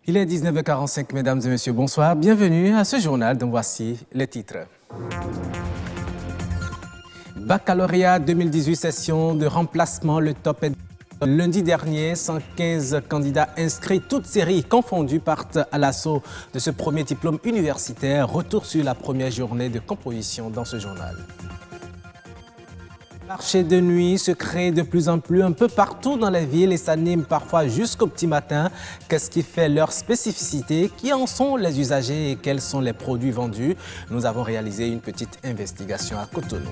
Il est 19h45, mesdames et messieurs, bonsoir. Bienvenue à ce journal dont voici les titres. Baccalauréat 2018, session de remplacement, le top est... Lundi dernier, 115 candidats inscrits, toutes séries confondues, partent à l'assaut de ce premier diplôme universitaire. Retour sur la première journée de composition dans ce journal. Le marché de nuit se crée de plus en plus un peu partout dans les villes et s'anime parfois jusqu'au petit matin. Qu'est-ce qui fait leur spécificité? Qui en sont les usagers et quels sont les produits vendus? Nous avons réalisé une petite investigation à Cotonou.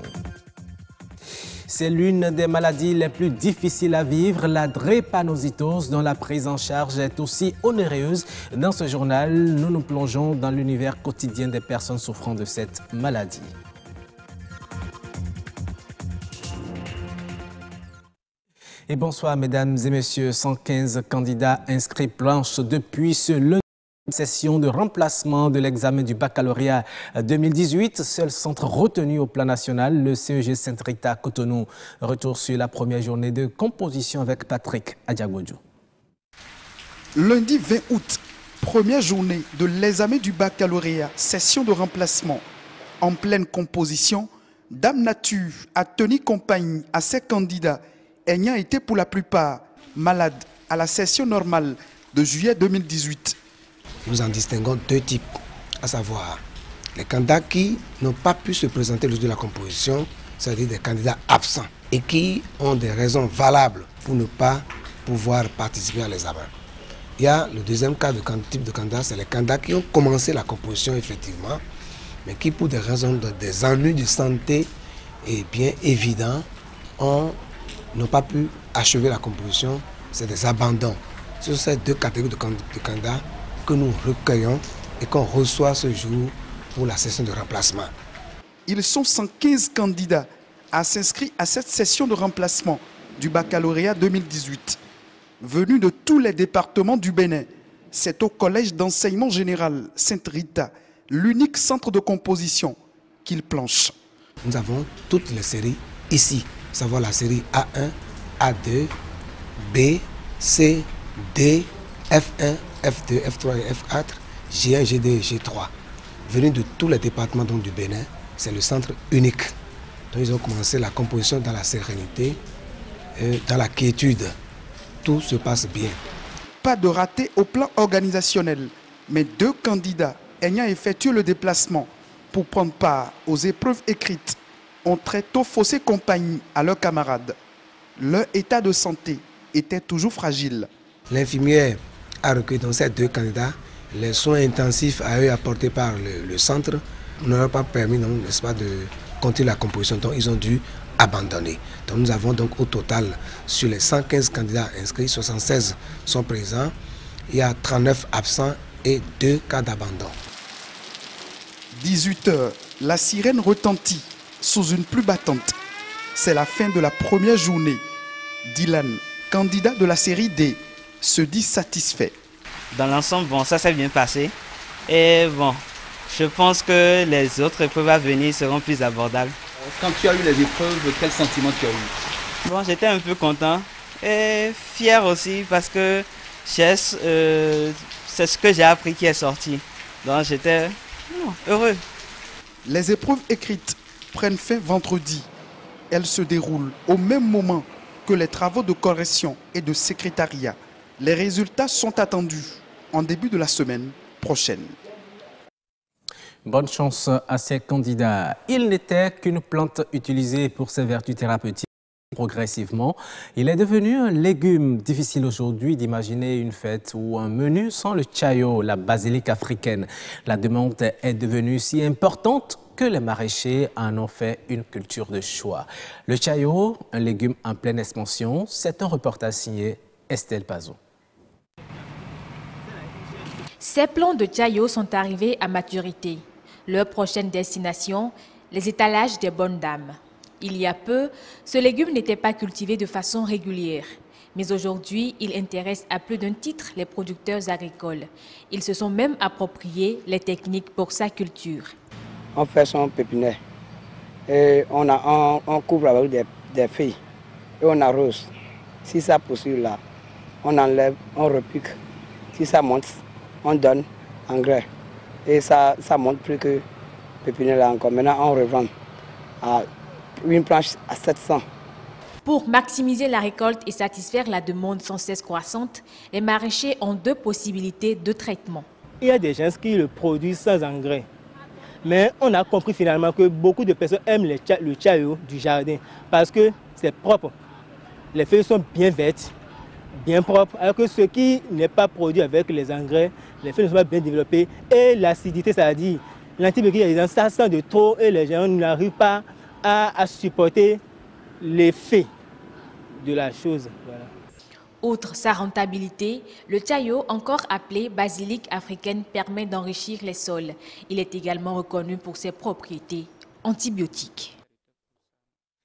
C'est l'une des maladies les plus difficiles à vivre, la drépanocytose, dont la prise en charge est aussi onéreuse. Dans ce journal, nous nous plongeons dans l'univers quotidien des personnes souffrant de cette maladie. Et bonsoir mesdames et messieurs, 115 candidats inscrits planchent depuis ce lundi. Session de remplacement de l'examen du baccalauréat 2018, seul centre retenu au plan national, le CEG Sainte-Rita Cotonou. Retour sur la première journée de composition avec Patrick Adjagodjo. Lundi 20 août, première journée de l'examen du baccalauréat, session de remplacement. En pleine composition, Dame Nature a tenu compagnie à ses candidats ayant été pour la plupart malades à la session normale de juillet 2018. Nous en distinguons deux types, à savoir les candidats qui n'ont pas pu se présenter le jour de la composition, c'est-à-dire des candidats absents et qui ont des raisons valables pour ne pas pouvoir participer à l'examen. Il y a le deuxième cas de type de candidat, c'est les candidats qui ont commencé la composition effectivement, mais qui pour des raisons des ennuis de santé et bien évidents n'ont pas pu achever la composition, c'est des abandons. Sur ces deux catégories de candidats que nous recueillons et qu'on reçoit ce jour pour la session de remplacement. Ils sont 115 candidats à s'inscrire à cette session de remplacement du baccalauréat 2018. Venus de tous les départements du Bénin, c'est au Collège d'enseignement général Sainte-Rita, l'unique centre de composition, qu'ils planchent. Nous avons toutes les séries ici, à savoir la série A1, A2, B, C, D, F1, F2, F3 et F4, G1, G2 et G3. Venus de tous les départements donc, du Bénin, c'est le centre unique. Donc ils ont commencé la composition dans la sérénité, dans la quiétude. Tout se passe bien. Pas de raté au plan organisationnel, mais deux candidats ayant effectué le déplacement pour prendre part aux épreuves écrites ont très tôt faussé compagnie à leurs camarades. Leur état de santé était toujours fragile. L'infirmière a recueilli dans ces deux candidats les soins intensifs à eux apportés par le centre ne leur pas permis, n'est-ce pas, de continuer la composition. Donc ils ont dû abandonner. Donc nous avons donc au total, sur les 115 candidats inscrits, 76 sont présents. Il y a 39 absents et 2 cas d'abandon. 18 h, la sirène retentit sous une pluie battante. C'est la fin de la première journée. Dylan, candidat de la série D, se dit satisfait. Dans l'ensemble, bon, ça s'est bien passé. Et bon, je pense que les autres épreuves à venir seront plus abordables. Quand tu as eu les épreuves, quel sentiment tu as eu? Bon, j'étais un peu content et fier aussi parce que c'est ce que j'ai appris qui est sorti. Donc j'étais heureux. Les épreuves écrites prennent fin vendredi. Elles se déroulent au même moment que les travaux de correction et de secrétariat. Les résultats sont attendus en début de la semaine prochaine. Bonne chance à ces candidats. Il n'était qu'une plante utilisée pour ses vertus thérapeutiques. Progressivement, il est devenu un légume. Difficile aujourd'hui d'imaginer une fête ou un menu sans le chayo, la basilic africaine. La demande est devenue si importante que les maraîchers en ont fait une culture de choix. Le chayo, un légume en pleine expansion, c'est un reportage signé Estelle Pazot. Ces plants de chayo sont arrivés à maturité. Leur prochaine destination, les étalages des bonnes dames. Il y a peu, ce légume n'était pas cultivé de façon régulière. Mais aujourd'hui, il intéresse à plus d'un titre les producteurs agricoles. Ils se sont même appropriés les techniques pour sa culture. On fait son pépinière et on couvre avec des feuilles et on arrose. Si ça poursuit là, on enlève, on repique. Si ça monte, on donne engrais. Et ça monte plus que pépinière là encore. Maintenant, on revend à une planche à 700. Pour maximiser la récolte et satisfaire la demande sans cesse croissante, les maraîchers ont 2 possibilités de traitement. Il y a des gens qui le produisent sans engrais. Mais on a compris finalement que beaucoup de personnes aiment le chayo du jardin parce que c'est propre. Les feuilles sont bien vertes, bien propres, alors que ce qui n'est pas produit avec les engrais, les feuilles ne sont pas bien développées. Et l'acidité, c'est-à-dire l'antibiotique, ça sent de trop et les gens n'arrivent pas à supporter l'effet de la chose. Voilà. Outre sa rentabilité, le chayo, encore appelé basilic africaine, permet d'enrichir les sols. Il est également reconnu pour ses propriétés antibiotiques.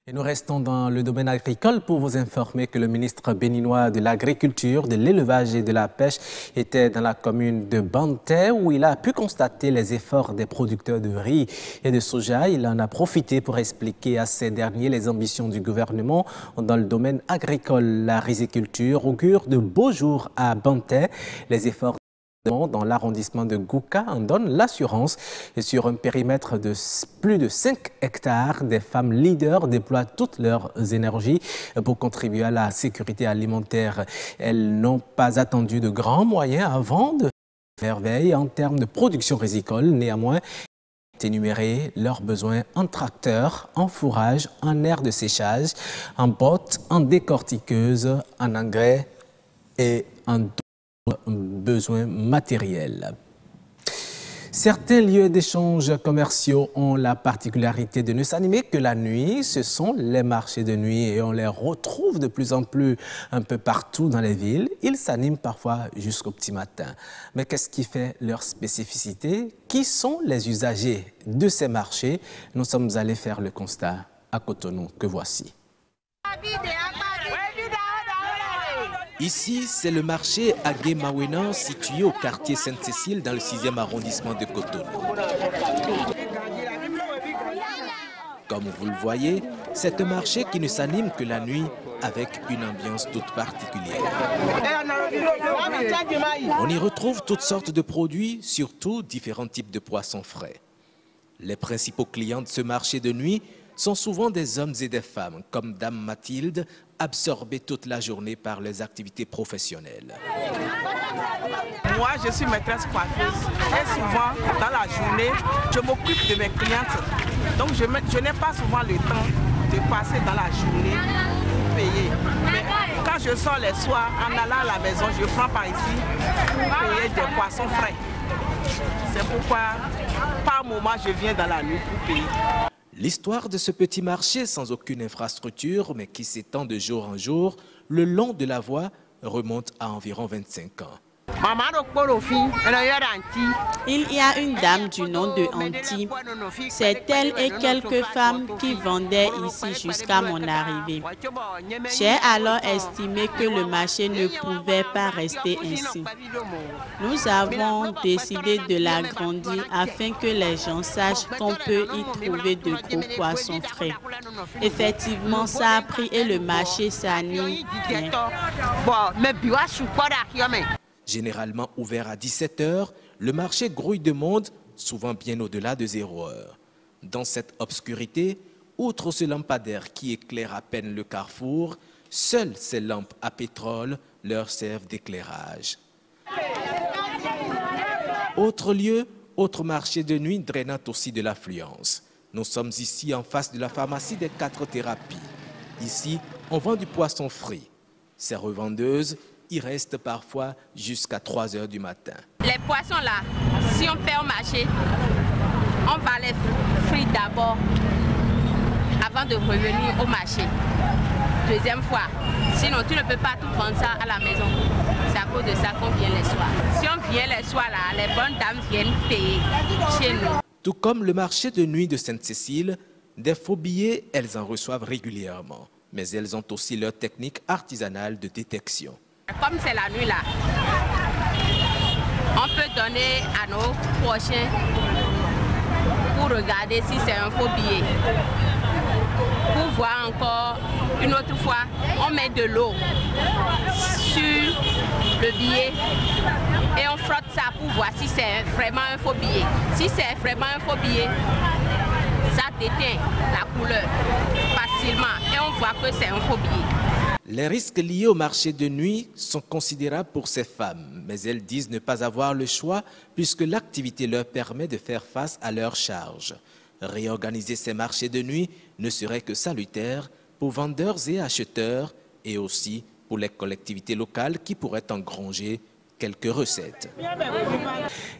Et nous restons dans le domaine agricole pour vous informer que le ministre béninois de l'Agriculture, de l'Élevage et de la Pêche était dans la commune de Banté où il a pu constater les efforts des producteurs de riz et de soja. Il en a profité pour expliquer à ces derniers les ambitions du gouvernement dans le domaine agricole. La riziculture augure de beaux jours à Banté. Les efforts dans l'arrondissement de Gouka en donne l'assurance. Et sur un périmètre de plus de 5 hectares, des femmes leaders déploient toutes leurs énergies pour contribuer à la sécurité alimentaire. Elles n'ont pas attendu de grands moyens avant de faire veille en termes de production rizicole. Néanmoins, énumérer leurs besoins en tracteur, en fourrage, en aire de séchage, en bottes, en décortiqueuse, en engrais et en besoins matériels. Certains lieux d'échange commerciaux ont la particularité de ne s'animer que la nuit. Ce sont les marchés de nuit et on les retrouve de plus en plus un peu partout dans les villes. Ils s'animent parfois jusqu'au petit matin. Mais qu'est-ce qui fait leur spécificité? Qui sont les usagers de ces marchés? Nous sommes allés faire le constat à Cotonou, que voici. Ici, c'est le marché Agué-Mawénan, situé au quartier Sainte-Cécile, dans le 6e arrondissement de Cotonou. Comme vous le voyez, c'est un marché qui ne s'anime que la nuit, avec une ambiance toute particulière. On y retrouve toutes sortes de produits, surtout différents types de poissons frais. Les principaux clients de ce marché de nuit sont souvent des hommes et des femmes, comme Dame Mathilde, absorbés toute la journée par les activités professionnelles. Moi, je suis maîtresse coiffeuse et souvent, dans la journée, je m'occupe de mes clientes. Donc, je n'ai pas souvent le temps de passer dans la journée pour payer. Mais quand je sors les soirs, en allant à la maison, je prends par ici pour payer des poissons frais. C'est pourquoi, par moment, je viens dans la nuit pour payer. L'histoire de ce petit marché sans aucune infrastructure, mais qui s'étend de jour en jour, le long de la voie, remonte à environ 25 ans. Il y a une dame du nom de Anti. C'est elle et quelques femmes qui vendaient ici jusqu'à mon arrivée. J'ai alors estimé que le marché ne pouvait pas rester ainsi. Nous avons décidé de l'agrandir afin que les gens sachent qu'on peut y trouver de gros poissons frais. Effectivement, ça a pris et le marché s'anime bien. Généralement ouvert à 17 h, le marché grouille de monde, souvent bien au-delà de 0 heure. Dans cette obscurité, outre ce lampadaire qui éclaire à peine le carrefour, seules ces lampes à pétrole leur servent d'éclairage. Autre lieu, autre marché de nuit drainant aussi de l'affluence. Nous sommes ici en face de la pharmacie des 4 thérapies. Ici, on vend du poisson frit. Ces revendeuses y restent parfois jusqu'à 3 h du matin. Les poissons là, si on fait au marché, on va les frire d'abord avant de revenir au marché. Deuxième fois, sinon tu ne peux pas tout vendre ça à la maison. C'est à cause de ça qu'on vient les soirs. Si on vient les soirs là, les bonnes dames viennent payer chez nous. Tout comme le marché de nuit de Sainte-Cécile, des faux billets, elles en reçoivent régulièrement. Mais elles ont aussi leur technique artisanale de détection. Comme c'est la nuit là, on peut donner à nos prochains pour regarder si c'est un faux billet. Pour voir encore une autre fois, on met de l'eau sur le billet et on frotte ça pour voir si c'est vraiment un faux billet. Si c'est vraiment un faux billet, ça déteint la couleur facilement et on voit que c'est un faux billet. Les risques liés au marché de nuit sont considérables pour ces femmes, mais elles disent ne pas avoir le choix puisque l'activité leur permet de faire face à leurs charges. Réorganiser ces marchés de nuit ne serait que salutaire pour vendeurs et acheteurs et aussi pour les collectivités locales qui pourraient engranger quelques recettes.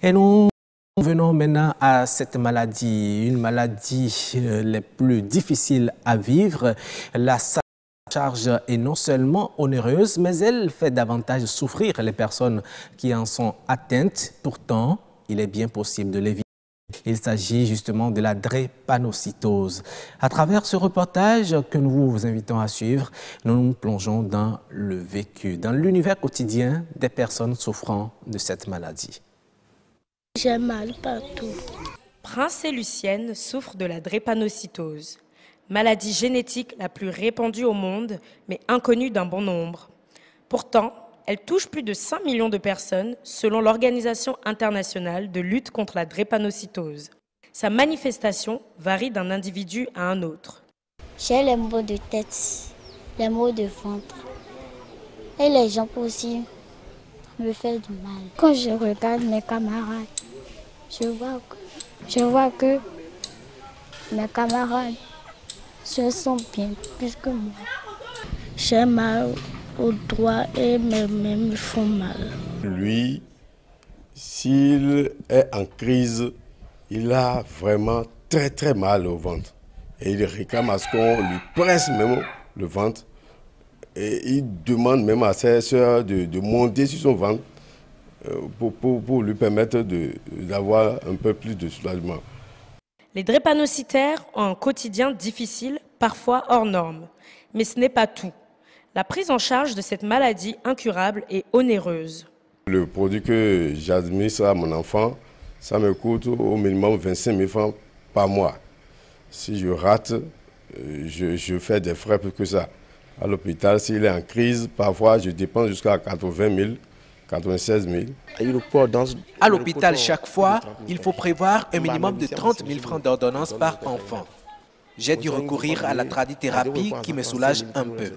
Et nous venons maintenant à cette maladie, une maladie les plus difficiles à vivre. La charge est non seulement onéreuse, mais elle fait davantage souffrir les personnes qui en sont atteintes. Pourtant, il est bien possible de l'éviter. Il s'agit justement de la drépanocytose. À travers ce reportage que nous vous invitons à suivre, nous nous plongeons dans le vécu, dans l'univers quotidien des personnes souffrant de cette maladie. J'ai mal partout. Prince et Lucienne souffrent de la drépanocytose, maladie génétique la plus répandue au monde, mais inconnue d'un bon nombre. Pourtant, elle touche plus de 5 millions de personnes selon l'Organisation internationale de lutte contre la drépanocytose. Sa manifestation varie d'un individu à un autre. J'ai les maux de tête, les maux de ventre et les jambes aussi me font du mal. Quand je regarde mes camarades, je vois que mes camarades se sentent bien plus que moi. J'ai mal au doigt et mes mains me font mal. Lui, s'il est en crise, il a vraiment très mal au ventre. Et il réclame à ce qu'on lui presse même le ventre. Et il demande même à ses soeurs de monter sur son ventre pour lui permettre d'avoir un peu plus de soulagement. Les drépanocytaires ont un quotidien difficile, parfois hors norme. Mais ce n'est pas tout. La prise en charge de cette maladie incurable est onéreuse. Le produit que j'administre à mon enfant, ça me coûte au minimum 25 000 francs par mois. Si je rate, je fais des frais plus que ça. À l'hôpital, s'il est en crise, parfois je dépense jusqu'à 80 000, 96 000. À l'hôpital, chaque fois, il faut prévoir un minimum de 30 000 francs d'ordonnance par enfant. J'ai dû recourir à la tradithérapie qui me soulage un peu.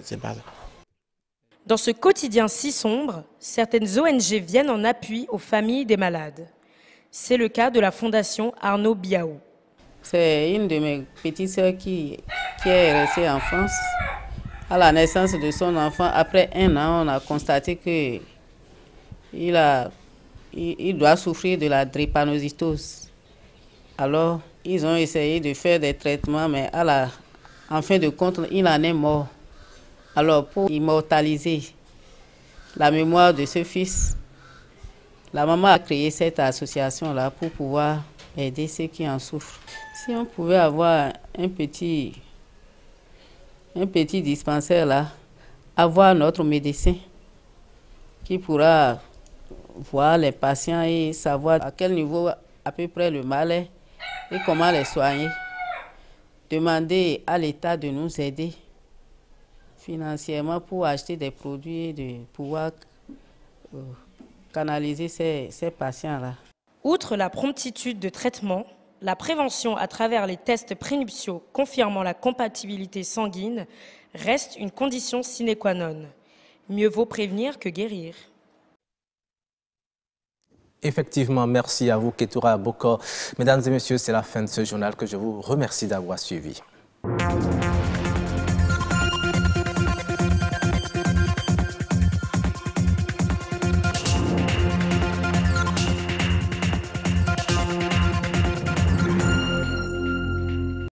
Dans ce quotidien si sombre, certaines ONG viennent en appui aux familles des malades. C'est le cas de la Fondation Arnaud Biaou. C'est une de mes petites sœurs qui est restée en France. À la naissance de son enfant, après 1 an, on a constaté qu'il doit souffrir de la drépanocytose. Alors, ils ont essayé de faire des traitements, mais en fin de compte, il en est mort. Alors, pour immortaliser la mémoire de ce fils, la maman a créé cette association-là pour pouvoir aider ceux qui en souffrent. Si on pouvait avoir un petit dispensaire là, avoir notre médecin qui pourra voir les patients et savoir à quel niveau à peu près le mal est et comment les soigner. Demander à l'État de nous aider financièrement pour acheter des produits et de pouvoir canaliser ces patients-là. Outre la promptitude de traitement, la prévention à travers les tests prénuptiaux confirmant la compatibilité sanguine reste une condition sine qua non. Mieux vaut prévenir que guérir. Effectivement, merci à vous, Ketura Bokor. Mesdames et messieurs, c'est la fin de ce journal que je vous remercie d'avoir suivi.